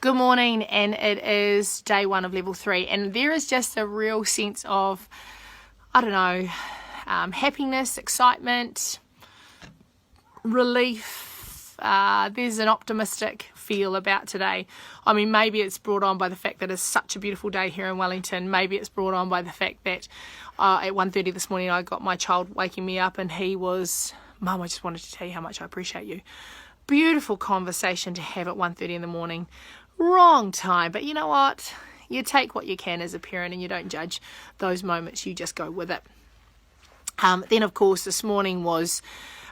Good morning, and it is day 1 of level 3, and there is just a real sense of, happiness, excitement, relief. There's an optimistic feel about today. I mean, maybe it's brought on by the fact that it's such a beautiful day here in Wellington. Maybe it's brought on by the fact that at 1:30 this morning I got my child waking me up, and he was, "Mum, I just wanted to tell you how much I appreciate you." Beautiful conversation to have at 1:30 in the morning. Wrong time, but you know what? You take what you can as a parent, and you don't judge those moments. You just go with it. Then, of course, this morning was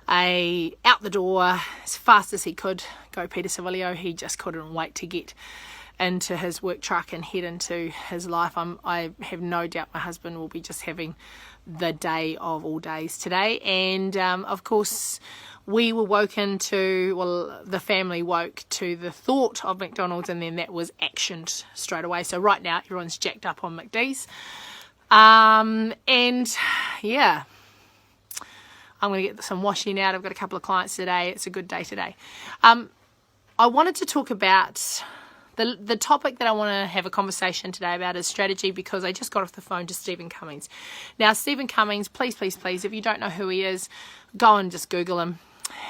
out the door as fast as he could go. Peter Civilio, he just couldn't wait to get into his work truck and head into his life. I have no doubt my husband will be just having the day of all days today. And of course, we were the family woke to the thought of McDonald's, and then that was actioned straight away. So right now everyone's jacked up on McD's. And yeah, I'm going to get some washing out. I've got a couple of clients today. It's a good day today. I wanted to talk about the topic that I want to have a conversation today about is strategy, because I just got off the phone to Stephen Cummings. Now, Stephen Cummings, please, if you don't know who he is, go and just Google him.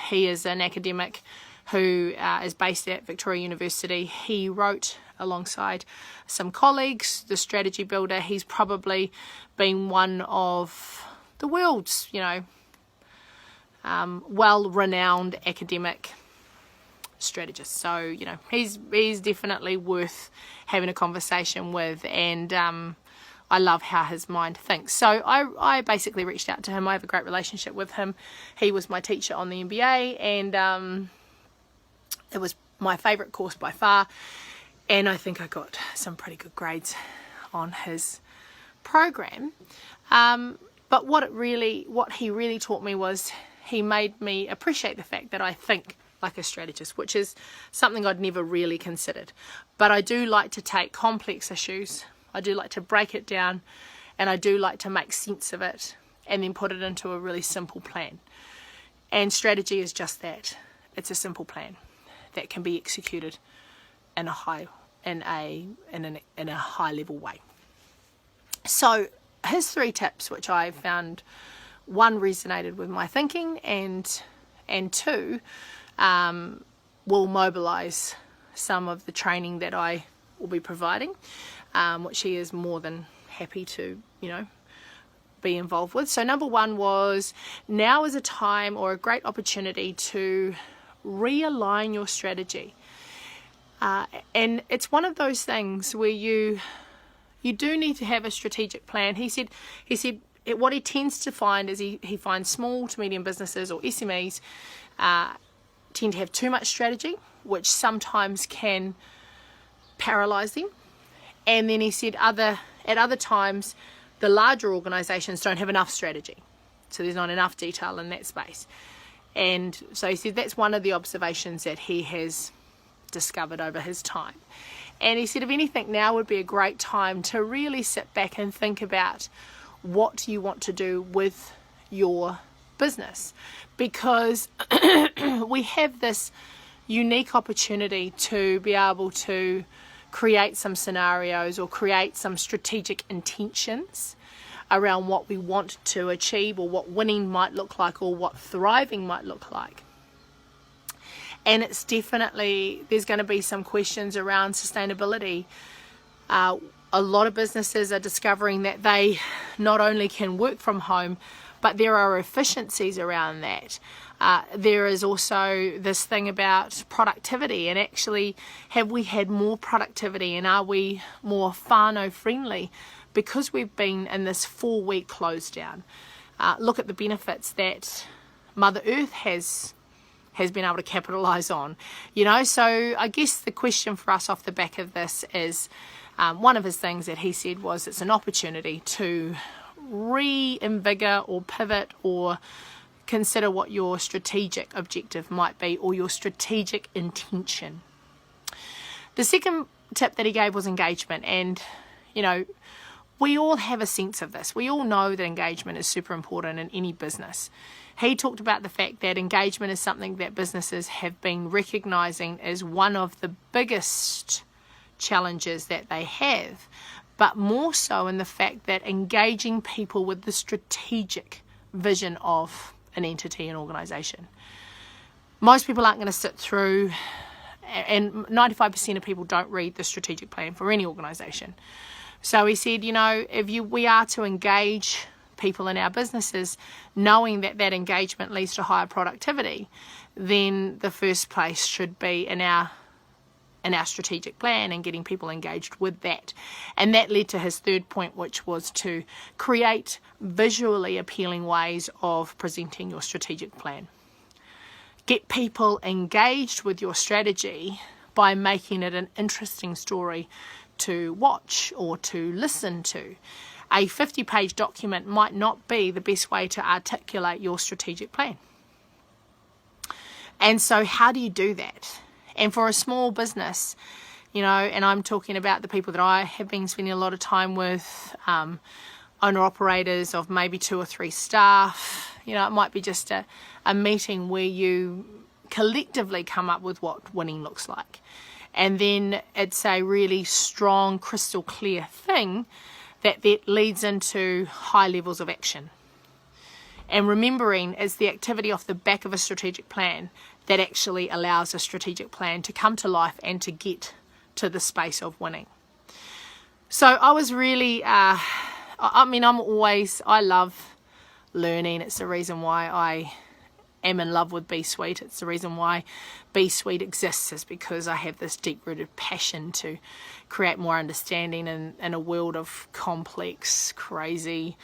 He is an academic who is based at Victoria University. He wrote alongside some colleagues, The Strategy Builder. He's probably been one of the world's, well-renowned academic strategist. So, he's definitely worth having a conversation with, and I love how his mind thinks. So I basically reached out to him. I have a great relationship with him. He was my teacher on the MBA, and it was my favourite course by far, and I think I got some pretty good grades on his program. But what he really taught me was he made me appreciate the fact that I think like a strategist, which is something I'd never really considered. But I do like to take complex issues, I do like to break it down, and I do like to make sense of it and then put it into a really simple plan. And strategy is just that. It's a simple plan that can be executed in a high level way. So his 3 tips, which I found, 1 resonated with my thinking, and 2 will mobilize some of the training that I will be providing, which he is more than happy to, be involved with. So number 1 was, now is a time or a great opportunity to realign your strategy. And it's one of those things where you do need to have a strategic plan. He said what he tends to find is he finds small to medium businesses, or SMEs, tend to have too much strategy, which sometimes can paralyze them. And then he said at other times the larger organizations don't have enough strategy, so there's not enough detail in that space. And so he said that's one of the observations that he has discovered over his time. And he said, if anything, now would be a great time to really sit back and think about what you want to do with your business, because we have this unique opportunity to be able to create some scenarios or create some strategic intentions around what we want to achieve, or what winning might look like, or what thriving might look like. And it's definitely, there's going to be some questions around sustainability. A lot of businesses are discovering that they not only can work from home, but there are efficiencies around that. There is also this thing about productivity, and actually, have we had more productivity, and are we more whānau friendly because we've been in this 4-week close down? Look at the benefits that Mother Earth has been able to capitalise on. So I guess the question for us off the back of this is, one of his things that he said was, it's an opportunity to reinvigor or pivot or consider what your strategic objective might be, or your strategic intention. The second tip that he gave was engagement. And we all have a sense of this. We all know that engagement is super important in any business. He talked about the fact that engagement is something that businesses have been recognising as one of the biggest challenges that they have, but more so in the fact that engaging people with the strategic vision of an entity and organisation. Most people aren't going to sit through, and 95% of people don't read the strategic plan for any organisation. So he said, if we are to engage people in our businesses, knowing that that engagement leads to higher productivity, then the first place should be in our strategic plan and getting people engaged with that. And that led to his third point, which was to create visually appealing ways of presenting your strategic plan. Get people engaged with your strategy by making it an interesting story to watch or to listen to. A 50-page document might not be the best way to articulate your strategic plan. And so how do you do that? And for a small business, and I'm talking about the people that I have been spending a lot of time with, owner-operators of maybe 2 or 3 staff, it might be just a meeting where you collectively come up with what winning looks like. And then it's a really strong, crystal clear thing that leads into high levels of action. And remembering it's the activity off the back of a strategic plan that actually allows a strategic plan to come to life and to get to the space of winning. So I was really, I love learning. It's the reason why I am in love with B Suite. It's the reason why B Suite exists, is because I have this deep-rooted passion to create more understanding in a world of complex, crazy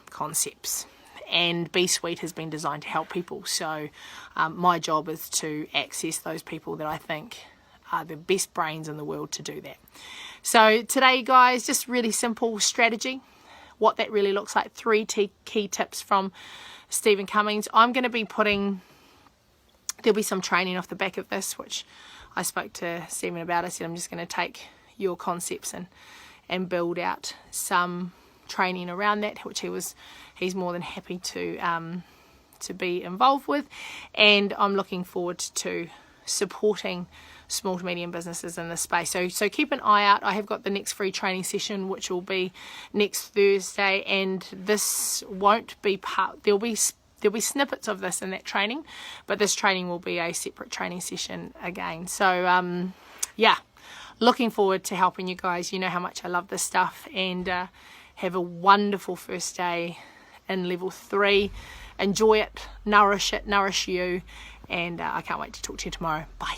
concepts. And B Suite has been designed to help people. So my job is to access those people that I think are the best brains in the world to do that. So today, guys, just really simple strategy, what that really looks like. 3 key tips from Stephen Cummings. I'm going to be there'll be some training off the back of this, which I spoke to Stephen about. I said, I'm just going to take your concepts and build out some training around that, which he's more than happy to be involved with. And I'm looking forward to supporting small to medium businesses in this space. So keep an eye out. I have got the next free training session, which will be next Thursday, and this won't be there'll be snippets of this in that training, but this training will be a separate training session again. So looking forward to helping you guys. You know how much I love this stuff, and have a wonderful first day in level 3. Enjoy it, nourish you, and I can't wait to talk to you tomorrow. Bye.